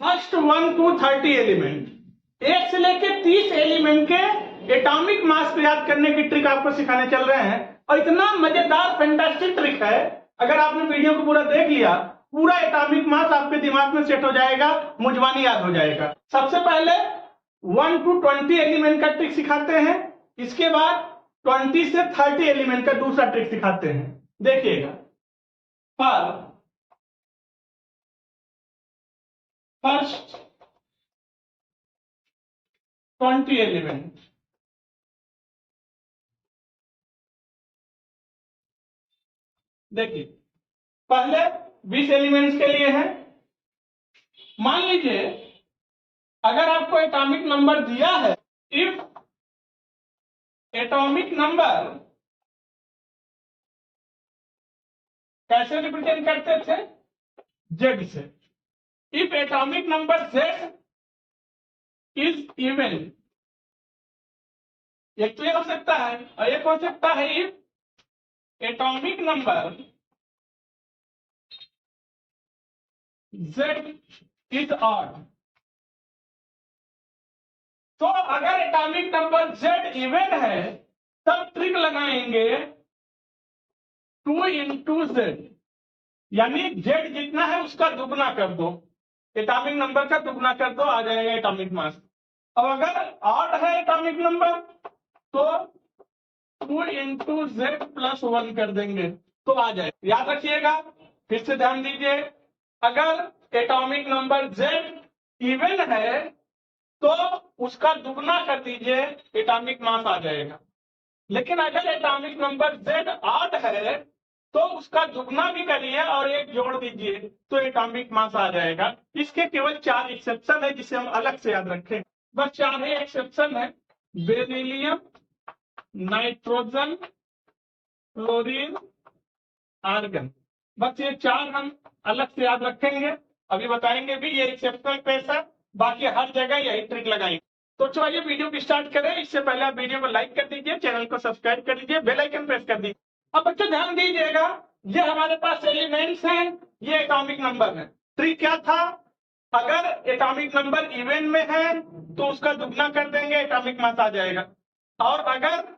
First 1 to 30 element, 1 से लेके 30 element के एटॉमिक मास को याद करने की ट्रिक आपको सिखाने चल रहे हैं। और इतना मजेदार फैंटास्टिक ट्रिक है, अगर आपने वीडियो को पूरा देख लिया, पूरा एटॉमिक मास आपके दिमाग में सेट हो जाएगा, मुजवानी याद हो जाएगा। सबसे पहले 1 to 20 एलिमेंट का ट्रिक सिखाते हैं, इसके बाद 20 से 30 एलिमेंट का दूसरा ट्रिक सिखाते हैं। देखिएगा, फर्स्ट 20 एलिमेंट, देखिए पहले 20 एलिमेंट्स के लिए है। मान लीजिए अगर आपको एटॉमिक नंबर दिया है, इफ एटॉमिक नंबर कैसे रिप्रेजेंट करते थे, जेड से। If atomic number Z is even, एक तो ये हो सकता है, और एक हो सकता है if atomic number Z is odd. तो अगर एटॉमिक नंबर जेड इवन है तब ट्रिक लगाएंगे 2 into जेड, यानी जेड जितना है उसका दुगना कर दो, एटॉमिक नंबर का दुगना कर दो, आ जाएगा एटॉमिक मास। अब अगर ऑड है एटॉमिक नंबर तो 2 into जेड प्लस 1 कर देंगे तो आ जाएगा। याद रखिएगा, फिर से ध्यान दीजिए, अगर एटॉमिक नंबर जेड इवन है तो उसका दुगना कर दीजिए, एटॉमिक मास आ जाएगा। लेकिन अगर एटॉमिक नंबर जेड ऑड है तो उसका दुगना भी करिए और एक जोड़ दीजिए तो एटॉमिक मास आ जाएगा। इसके केवल 4 एक्सेप्शन है जिसे हम अलग से याद रखें, बस 4 ही एक्सेप्शन है, बेरिलियम, नाइट्रोजन, क्लोरीन, आर्गन। बस ये 4 हम अलग से याद रखेंगे, अभी बताएंगे भी ये एक्सेप्शनल केस है, बाकी हर जगह यही ट्रिक लगाएंगे। तो चलिए वीडियो को स्टार्ट करें। इससे पहले आप वीडियो को लाइक कर दीजिए, चैनल को सब्सक्राइब कर लीजिए, बेल आइकन प्रेस कर दीजिए। अब बच्चों ध्यान दीजिएगा, ये हमारे पास एलिमेंट्स हैं, ये एटॉमिक नंबर है। ट्रिक क्या था, अगर एटॉमिक नंबर इवन में है तो उसका दुगना कर देंगे, एटॉमिक मास आ जाएगा। और अगर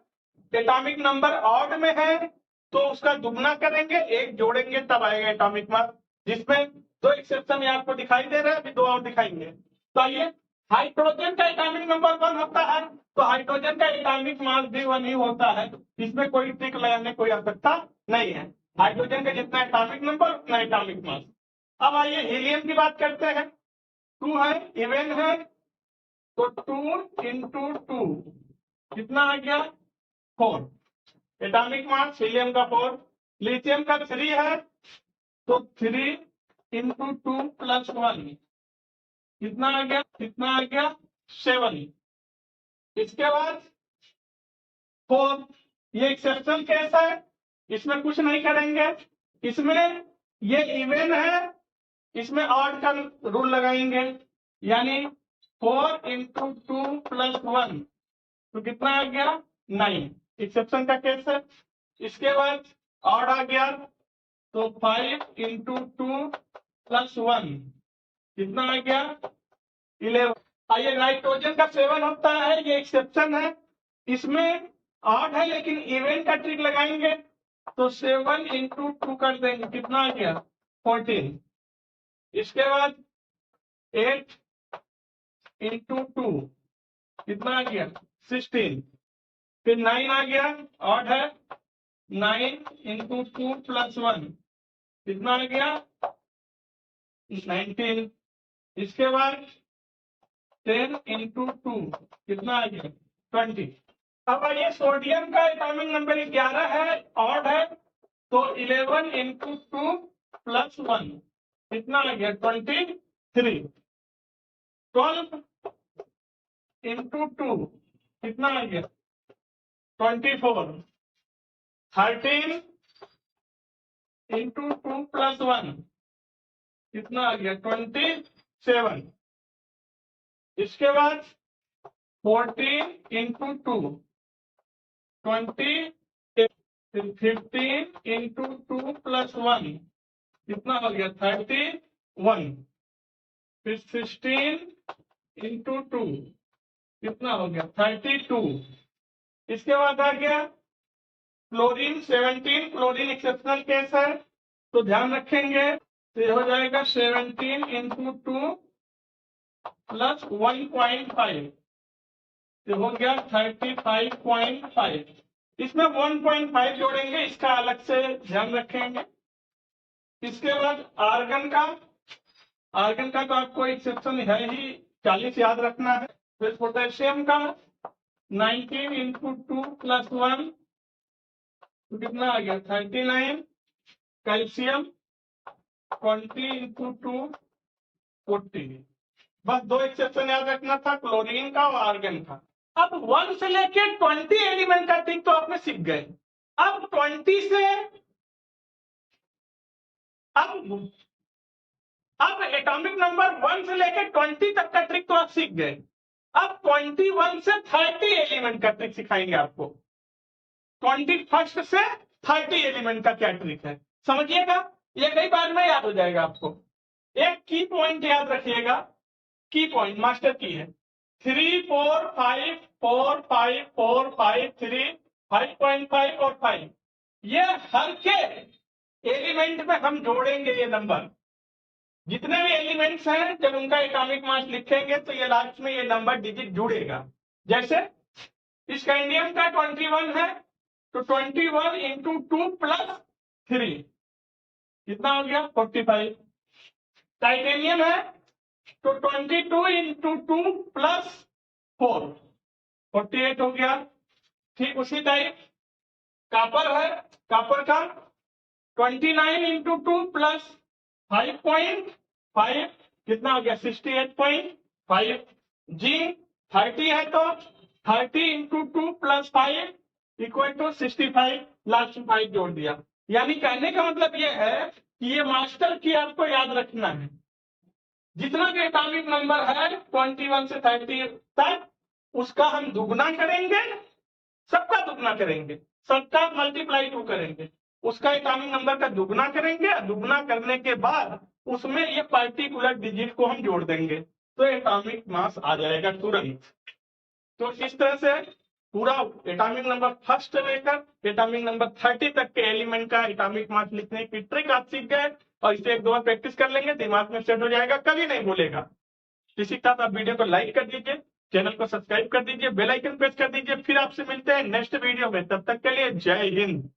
एटॉमिक नंबर ऑड में है तो उसका दुगना करेंगे, एक जोड़ेंगे, तब आएगा एटॉमिक मास। जिसमें 2 एक्सेप्शन आपको दिखाई दे रहा है, अभी 2 और दिखाएंगे। तो आइए, हाइड्रोजन का एटॉमिक नंबर 1 होता है तो हाइड्रोजन का एटॉमिक मास भी 1 ही होता है, इसमें कोई ट्रिक लगाने कोई आवश्यकता नहीं है। हाइड्रोजन का जितना एटॉमिक नंबर उतना एटॉमिक मास। अब आइए हीलियम की बात करते हैं। 2 है, इवन है, तो 2 into 2 कितना आ गया, 4 एटॉमिक मास हीलियम का 4। लिथियम का 3 है तो 3 into 2 plus 1 कितना आ गया 7। इसके बाद 4, ये एक्सेप्शन केस है, इसमें कुछ नहीं करेंगे। इसमें ये इवन है, इसमें ऑड का रूल लगाएंगे, यानी 4 into 2 plus 1 तो कितना आ गया 9, एक्सेप्शन का केस है। इसके बाद ऑड आ गया तो 5 into 2 plus 1 कितना आ गया 11। आइए, नाइट्रोजन का 7 होता है, ये एक्सेप्शन है, इसमें ऑड है लेकिन इवन का ट्रिक लगाएंगे तो 7 into 2 कर देंगे, कितना आ गया 14। इसके बाद 8 into 2 कितना आ गया 16। फिर 9 आ गया, ऑड है, 9 into 2 plus 1 कितना आ गया 19। इसके बाद 10 into 2 कितना आ गया 20। अब ये सोडियम का एटॉमिक नंबर 11 है, ऑड है, तो 11 into 2 plus 1 कितना आ गया 23। 12 into 2 कितना आ गया 24। 13 into 2 plus 1 कितना आ गया 27। इसके बाद 14 into 2 20। 15 into 2 plus 1 कितना हो गया 31। फिर 16 इंटू 2 कितना हो गया 32। इसके बाद आ गया क्लोरीन 17, क्लोरीन एक्सेप्शनल केस है तो ध्यान रखेंगे, तो ये हो जाएगा 17 इंटू 2 प्लस 1.5, ये हो गया 35.5। इसमें 1.5 जोड़ेंगे, इसका अलग से ध्यान रखेंगे। इसके बाद आर्गन का तो आपको एक्सेप्शन है ही, 40 याद रखना है। फिर पोटेशियम का 19 इंटू 2 प्लस 1 तो कितना आ गया 39। Calcium 20 into 2 40। बस 2 एक्सेप्शन याद रखना था, क्लोरीन का और आर्गन का। अब 1 से लेके 20 एलिमेंट का ट्रिक तो आपने सीख गए। अब 20 से अब एटॉमिक नंबर 1 से लेके 20 तक का ट्रिक तो आप सीख गए। अब 21 से 30 एलिमेंट का ट्रिक सिखाएंगे आपको। 21 से 30 एलिमेंट का क्या ट्रिक है समझिएगा, ये कई बार में याद हो जाएगा आपको। एक की पॉइंट याद रखिएगा, की पॉइंट मास्टर की है 3 4 5 4 5 4 5 3 5.5 और 5। ये हर के एलिमेंट में हम जोड़ेंगे ये नंबर, जितने भी एलिमेंट्स हैं जब उनका एटॉमिक मास लिखेंगे तो ये लास्ट में ये नंबर डिजिट जुड़ेगा। जैसे स्कैंडियम का 21 है तो 21 इंटू 2 प्लस 3 कितना हो गया 45। टाइटेनियम है तो 22 इंटू 2 प्लस 4 48 हो गया। ठीक उसी टाइप कापर है, कापर का 29 इंटू 2 प्लस 5.5 कितना हो गया 68.5। जिंक 30 है तो 30 into 2 plus 5 equal to 65, last 5 जोड़ दिया। यानी कहने का मतलब ये है कि ये मास्टर की आपको याद रखना है, जितना भी एटॉमिक नंबर है 21 से 30 तक उसका हम दुगना करेंगे, सबका दुगना करेंगे, सबका मल्टीप्लाई 2 करेंगे, उसका एटॉमिक नंबर का दुगना करेंगे। दुगना करने के बाद उसमें ये पर्टिकुलर डिजिट को हम जोड़ देंगे तो एटॉमिक मास आ जाएगा तुरंत। तो इस तरह से पूरा एटॉमिक नंबर फर्स्ट से लेकर एटॉमिक नंबर 30 तक के एलिमेंट का एटॉमिक मास लिखने की ट्रिक आप सीख गए और इसे 1-2 बार प्रैक्टिस कर लेंगे, दिमाग में सेट हो जाएगा, कभी नहीं भूलेगा। इसी के साथ आप वीडियो को लाइक कर दीजिए, चैनल को सब्सक्राइब कर दीजिए, बेल आइकन प्रेस कर दीजिए। फिर आपसे मिलते हैं नेक्स्ट वीडियो में, तब तक के लिए जय हिंद।